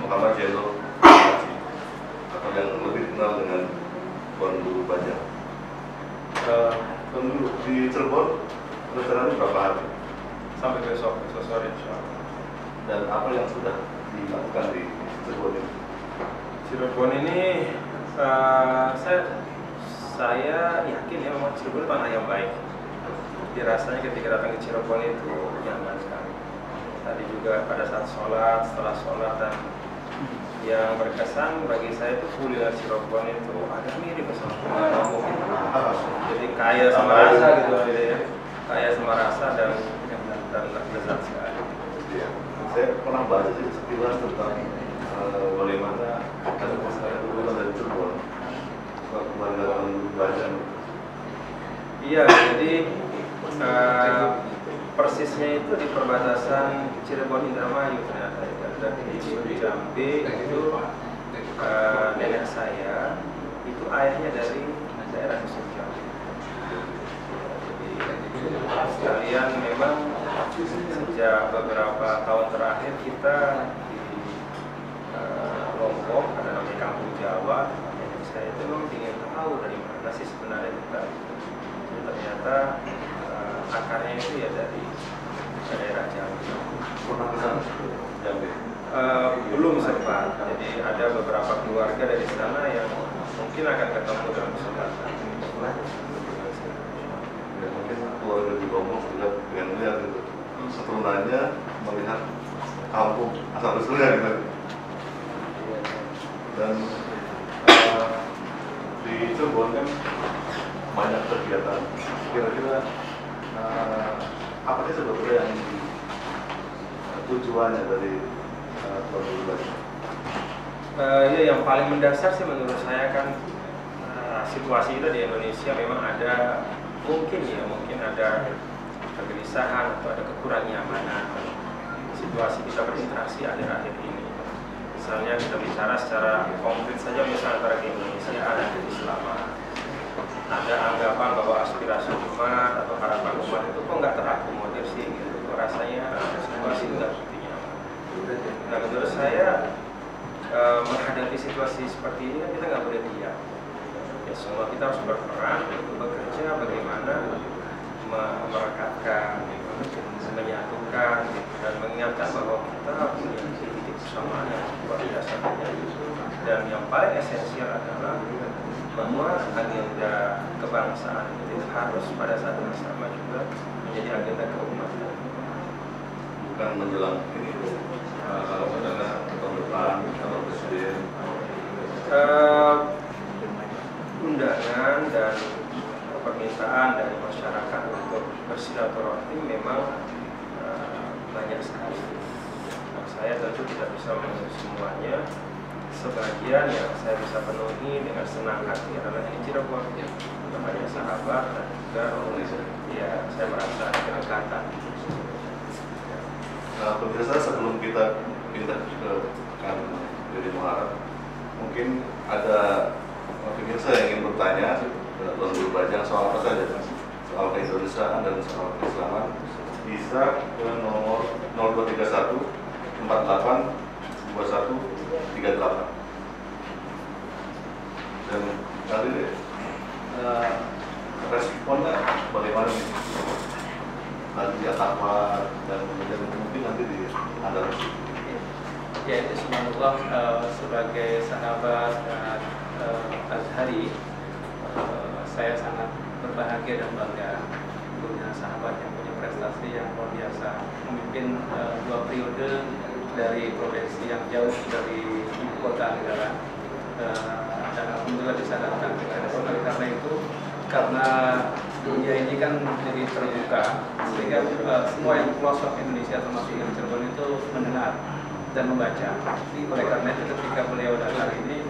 Muhammad Jeno Haji, atau yang lebih dikenal dengan Tuan Guru Bajang. Tuan Guru di Cirebon rencananya berapa hari? Sampai besok sore insyaallah. Dan apa yang sudah dilakukan di Cirebon ini? Cirebon ini saya yakin ya memang Cirebon itu tanah yang baik. Jadi rasanya ketika datang ke Cirebon itu nyaman sekali. Tadi juga pada saat sholat, setelah sholat, dan yang berkesan bagi saya itu kuliner Cirebon itu agak mirip sama kuliner kampung gitu. Jadi kaya sama rasa gitu ya, kaya sama rasa dan lezat sekali. Ya, saya pernah baca sih sekilas tentang bagaimana ada masalah hubungan dari Cirebon keluarga Tuan Guru Bajang. Iya, jadi persisnya itu di perbatasan Cirebon Indramayu ternyata ya. Dan di Jambi itu nenek saya itu ayahnya dari daerah Jambi. Jadi sekalian memang sejak beberapa tahun terakhir kita di Lombok ada namanya Kampung Jawa. Saya itu memang ingin tahu dari mana sih sebenarnya kita. Jadi ternyata akarnya itu ya dari daerah Jambi. Pernah ke sana? Jambi? Belum sempat. Jadi ada beberapa keluarga dari sana yang mungkin akan ketemu dalam kesempatan. Ya, mungkin keluarga di Lombok juga pengen melihat gitu. Keturunannya melihat kampung asal usulnya gitu. Dan di Cirebon kan banyak kegiatan. Kira-kira apa sih sebetulnya yang tujuannya dari Tuan Guru Bajang? Ya, yang paling mendasar sih menurut saya kan situasi kita di Indonesia memang ada mungkin ada kegelisahan atau ada kekurang nyamanan situasi kita berinteraksi akhir-akhir ini. Misalnya kita bicara secara konkret saja, misalnya antara Indonesia dan Keislaman, ada anggapan bahwa aspirasi umat atau harapan umat itu kok nggak terakomodir sih gitu. Rasanya situasi nggak begitu nyaman. Nah, menurut saya menghadapi situasi seperti ini kan kita nggak boleh diam. Ya, semua kita harus berperan untuk bekerja bagaimana merekatkan, menyatukan, dan mengingatkan bahwa kita punya titik kesamaan yang luar biasa. Dan yang paling esensial adalah bahwa agenda kebangsaan itu harus pada saat yang sama juga menjadi agenda keumatan. Bukan menjelang ini rencana tahun depan atau presiden. Undangan dan permintaan dari masyarakat untuk bersilaturahim memang banyak sekali. Nah, saya tentu tidak bisa memenuhi semuanya. Sebagian yang saya bisa penuhi dengan senang hati adalah ini Cirebon, banyak sahabat dan juga ya saya merasa ada kedekatan. Nah, pemirsa, sebelum kita pindah ke kan jadi Muharram, mungkin ada pemirsa yang ingin bertanya ke Tuan Guru Bajang soal apa saja, soal keindonesiaan dan soal keislaman, bisa ke nomor 0231 48 21 38. Dan nanti deh responnya bagaimana nih? Nanti apa dan kemudian mungkin nanti di Anda. Ya, Bismillah, sebagai sahabat dan Azhari, saya sangat berbahagia dan bangga punya sahabat yang punya prestasi yang luar biasa, memimpin 2 periode dari provinsi yang jauh dari ibu kota negara, dan alhamdulillah bisa datang ke Cirebon. Karena itu, karena dunia ini kan jadi terbuka, sehingga semua yang pelosok Indonesia termasuk yang Cirebon itu mendengar dan membaca. Jadi oleh karena itu ketika beliau datang ini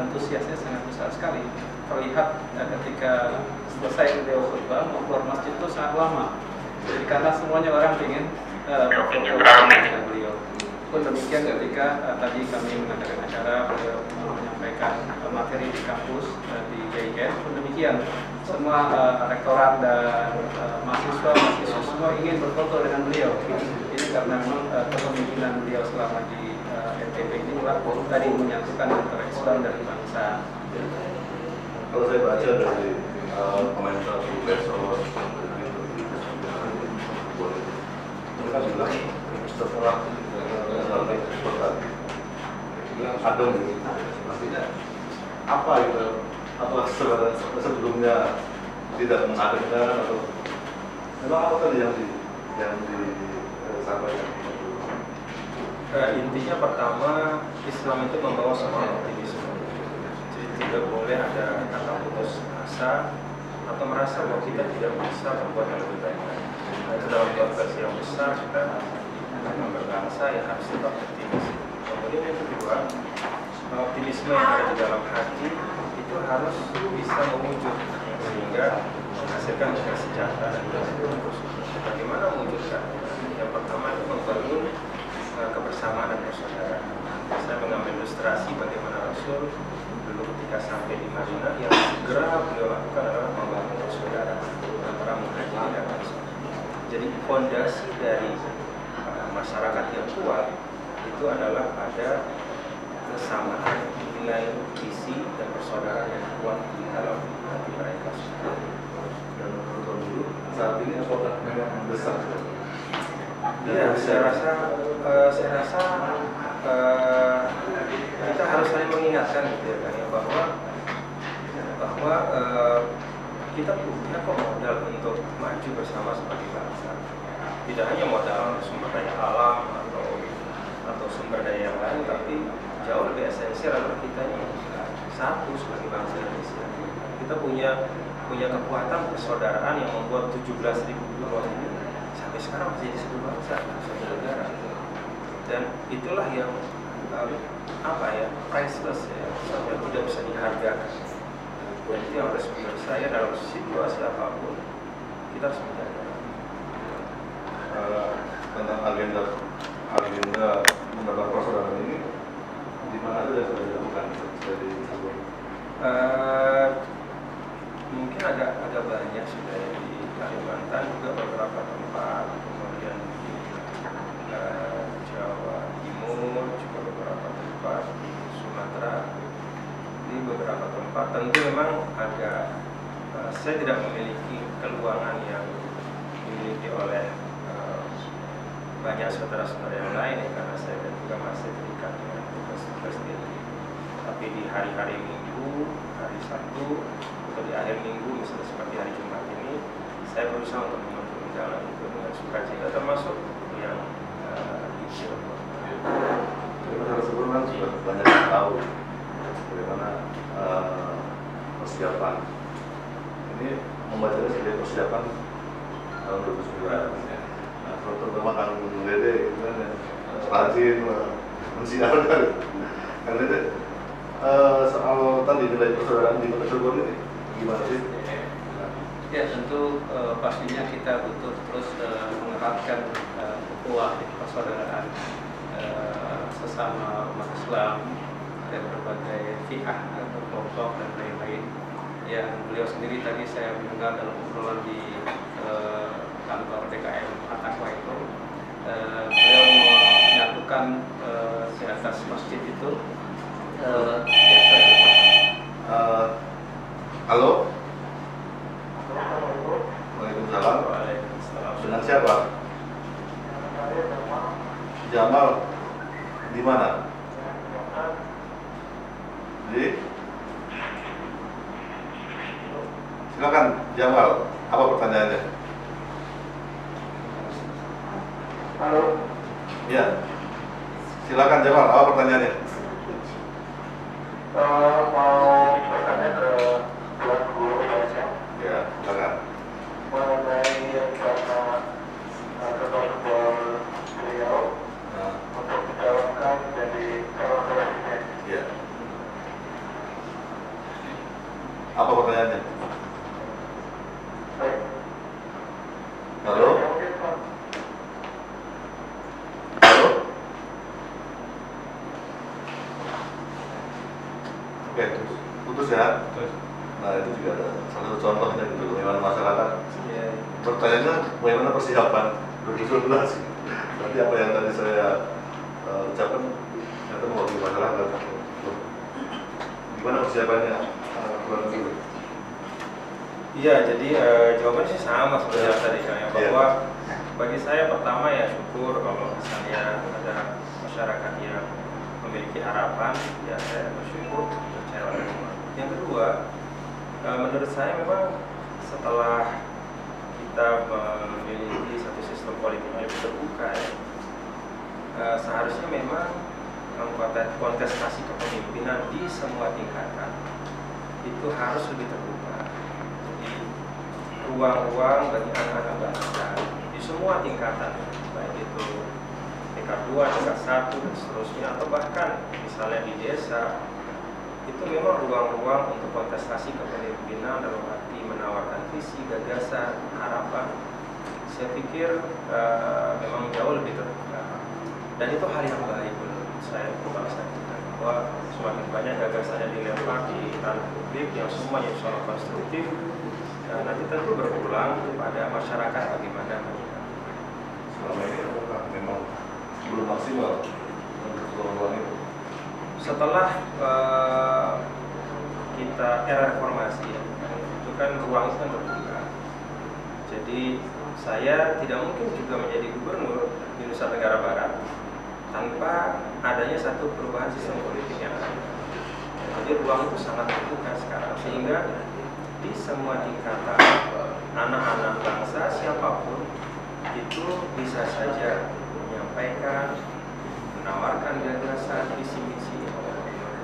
antusiasnya sangat besar sekali. Terlihat ketika selesai beliau khutbah mau keluar masjid itu sangat lama. Jadi karena semuanya orang ingin berfoto dengan beliau. Pun demikian ketika tadi kami mengadakan acara, beliau menyampaikan materi di kampus di JIN. Pun demikian semua rektorat dan mahasiswa semua ingin berfoto dengan beliau. Ini karena memang kepemimpinan beliau selama di PP ini tadi menyatukan antara Islam dan bangsa. Kalau saya baca dari komentar di medsos gitu, mereka bilang setelah eksportasi bilang adem gitu. Artinya apa gitu? Apa sebelumnya tidak mengademkan atau memang apa tadi yang disampaikan? Intinya pertama, Islam itu membawa semangat optimisme. Jadi tidak boleh ada kata putus asa atau merasa bahwa kita tidak bisa membuat yang lebih baik. Nah, itu dalam konteks yang besar kita berbangsa ya harus tetap optimis. Kemudian yang kedua, optimisme yang ada di dalam hati itu harus bisa mewujud sehingga menghasilkan kesejahteraan dan terus. Bagaimana mewujudkan? Yang pertama itu membangun kebersamaan dan persaudaraan. Saya mengambil ilustrasi bagaimana Rasul dulu ketika sampai di Madinah yang segera beliau lakukan adalah membangun persaudaraan antara muhajirin dan ansor. Jadi fondasi dari masyarakat yang kuat itu adalah pada kesamaan nilai visi dan persaudaraan yang kuat di dalam hati mereka. Dan menurut dulu saat ini apakah memang besar? Ya, saya rasa kita harus saling mengingatkan gitu ya, kan, ya, bahwa kita punya kok modal untuk maju bersama sebagai bangsa. Tidak hanya modal sumber daya alam atau sumber daya yang lain, tapi jauh lebih esensial adalah kita ini satu sebagai bangsa Indonesia. Kita punya kekuatan persaudaraan yang membuat 17.000 pulau ini sampai sekarang masih jadi satu bangsa, satu negara. Dan itulah yang priceless ya, yang tidak bisa dihargakan. Dan itu yang harus menurut saya dalam situasi apapun kita harus menjaga. Tentang agenda mendapat persaudaraan ini di mana ada yang sudah dilakukan dari sebelum? Mungkin agak banyak sudah ya, di Kalimantan juga beberapa tempat, kemudian di Jawa Timur juga beberapa tempat, di Sumatera di beberapa tempat. Tentu memang saya tidak memiliki keluangan yang dimiliki oleh banyak saudara-saudara yang lain ya, karena saya juga masih terikat dengan tugas-tugas ini. Tapi di hari-hari Minggu, hari Sabtu, atau di akhir Minggu, misalnya seperti hari Jumat ini, saya berusaha untuk menempuh jalan itu dengan sukacita, termasuk yang di Cirebon. Masyarakat sebelumnya sudah banyak yang tahu bagaimana persiapan. Ini membacanya sebagai persiapan tahun 2009. Terutama Kang Dede gitu kan, rajin mensiarkan Kang Dede soal tadi nilai persaudaraan di Kota Cirebon ini gimana sih? Ya tentu pastinya kita butuh terus mengeratkan ukhuwah persaudaraan sesama umat Islam dan berbagai fi'ah atau kelompok dan lain-lain. Yang beliau sendiri tadi saya mendengar dalam obrolan di kantor DKM Atakwa itu, beliau menyatukan di atas masjid itu. Halo. Waalaikumsalam. Dengan siapa? Jamal. Di mana? Silakan Jamal. Apa pertanyaannya? Halo. Ya. Silakan Jamal. Apa pertanyaannya? Mau bertanya ke Tuan Guru saja. Ya, silakan. Mengenai rencana ketua beliau untuk mencalonkan jadi calon presiden. Ya. Apa pertanyaannya? Baik. Halo. Mungkin Pak. Halo. Oke, putus ya. Nah, itu juga ada salah satu contohnya gitu, bagaimana masyarakat bertanya bagaimana persiapan 2019. Nanti apa yang tadi saya ucapkan ternyata persiapannya kurang lebih? Iya, jadi jawabannya sih sama sebenarnya tadi ya, bahwa bagi saya pertama ya syukur kalau misalnya ada masyarakat yang memiliki harapan, ya saya bersyukur kecewa. Yang kedua, menurut saya memang setelah kita memiliki satu sistem politik yang lebih terbuka, ya, seharusnya memang kontestasi kepemimpinan di semua tingkatan itu harus lebih terbuka. Jadi ruang-ruang bagi anak-anak bangsa di semua tingkatan, baik itu tingkat 2, tingkat 1 dan seterusnya, atau bahkan misalnya di desa, itu memang ruang-ruang untuk kontestasi kepemimpinan dalam arti menawarkan visi, gagasan, harapan. Saya pikir memang jauh lebih terbuka, dan itu hal yang baik menurut saya untuk bangsa kita, bahwa semakin banyak gagasan yang dilempar di ranah publik yang semuanya sangat konstruktif, nanti tentu berpulang kepada masyarakat bagaimana menyikapi. Selama ini apakah memang belum maksimal untuk ruang-ruang itu? Setelah kita era reformasi, ya, itu kan ruang itu kan terbuka. Jadi saya tidak mungkin juga menjadi gubernur di Nusa Tenggara Barat tanpa adanya satu perubahan sistem politik yang ada. Jadi ruang itu sangat terbuka sekarang, sehingga di semua tingkatan anak-anak bangsa siapapun itu bisa saja menyampaikan, menawarkan gagasan, visi-misi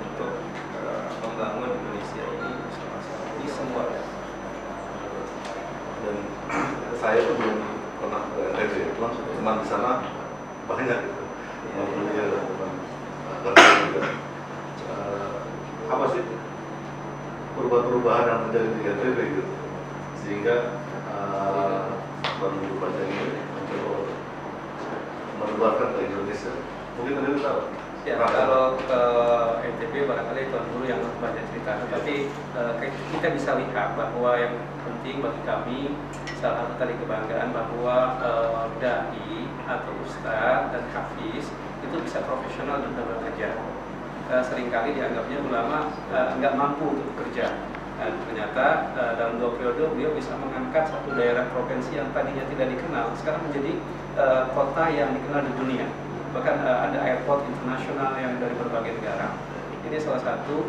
untuk membangun Indonesia ini bersama-sama di semua level. Dan saya tuh belum pernah ke NTB, teman di sana banyak gitu. Apa sih perubahan-perubahan yang terjadi di NTB gitu, sehingga baru baca ini mencoba menebarkan ke Indonesia. Mungkin tadi tahu. Ya, kalau ke NTB barangkali Tuan Guru yang banyak cerita, tetapi kita bisa lihat bahwa yang penting bagi kami salah satu tadi kebanggaan bahwa dai atau ustadz dan hafiz itu bisa profesional dalam bekerja. Seringkali dianggapnya ulama nggak mampu untuk bekerja. Dan ternyata dalam 2 periode beliau bisa mengangkat satu daerah provinsi yang tadinya tidak dikenal sekarang menjadi kota yang dikenal di dunia. Bahkan ada airport internasional yang dari berbagai negara. Ini salah satu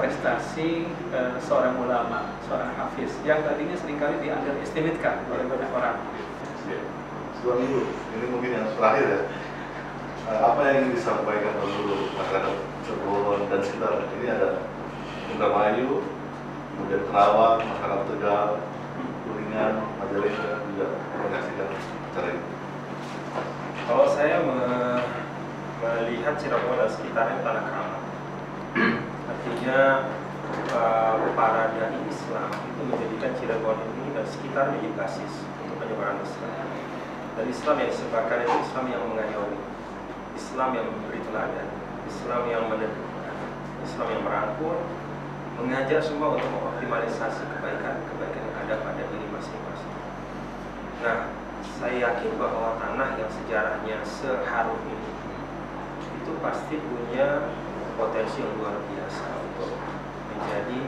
prestasi seorang ulama, seorang hafiz yang tadinya seringkali di-underestimatekan oleh banyak orang. Tuan Guru, ini mungkin yang terakhir ya. Apa yang ingin disampaikan dulu masyarakat Cirebon dan sekitar? Ini ada Indramayu, kemudian Kerawang, masyarakat Tegal, Kuningan, Majalengka juga menyaksikan acara ini. Kalau saya melihat Cirebon dan sekitarnya tanah keramat, artinya para dai Islam itu menjadikan Cirebon ini dan sekitar menjadi basis untuk penyebaran Islam. Dan Islam yang disebarkan itu Islam yang mengayomi, Islam yang memberi teladan, Islam yang meneduhkan, Islam yang merangkul, mengajak semua untuk mengoptimalisasi kebaikan-kebaikan yang ada pada diri masing-masing. Nah, saya yakin bahwa tanah yang sejarahnya seharum ini itu pasti punya potensi yang luar biasa untuk menjadi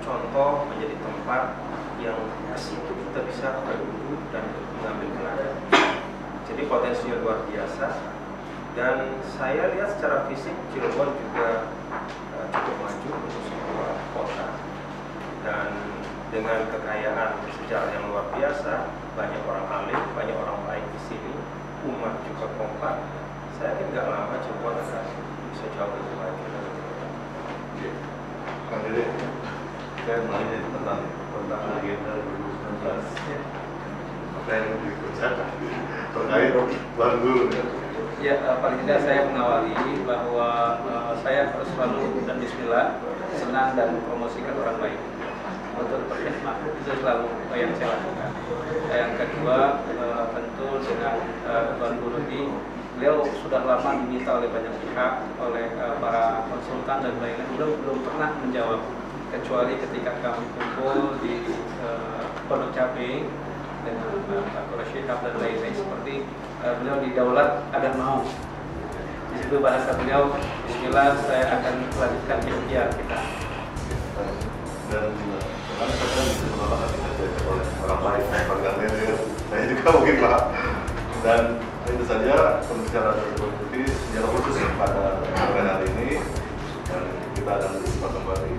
contoh, menjadi tempat yang ke situ kita bisa berduduk dan mengambil teladan. Jadi potensinya luar biasa, dan saya lihat secara fisik Cirebon juga cukup maju untuk sebuah kota, dan dengan kekayaan sejarah yang luar biasa, banyak orang alim, banyak orang baik di sini, umat juga kompak. Saya yakin nggak lama Cirebon akan bisa jauh lebih baik. Kang Dede, saya nanya tentang agenda 2019. Apa yang dikerjakan terkait Tuan Guru? Ya, paling tidak saya mengawali bahwa saya harus selalu dan bismillah senang dan mempromosikan orang baik untuk berkhidmat, itu selalu yang saya lakukan. Yang kedua, tentu dengan Tuan Guru ini, beliau sudah lama diminta oleh banyak pihak, oleh para konsultan dan lain-lain, belum pernah menjawab, kecuali ketika kami kumpul di Pondok Cabe dengan Pak Qurasyihab dan lain-lain, seperti beliau di Daulat ada mau. Di situ bahasa beliau, bismillah saya akan melanjutkan ikhtiar kita. dan karena kadang bisa menolak ketika diajak oleh orang lain, orang lain, saya juga mungkin Pak. Dan itu saja pembicaraan secara khusus pada hari ini, dan kita akan berjumpa kembali.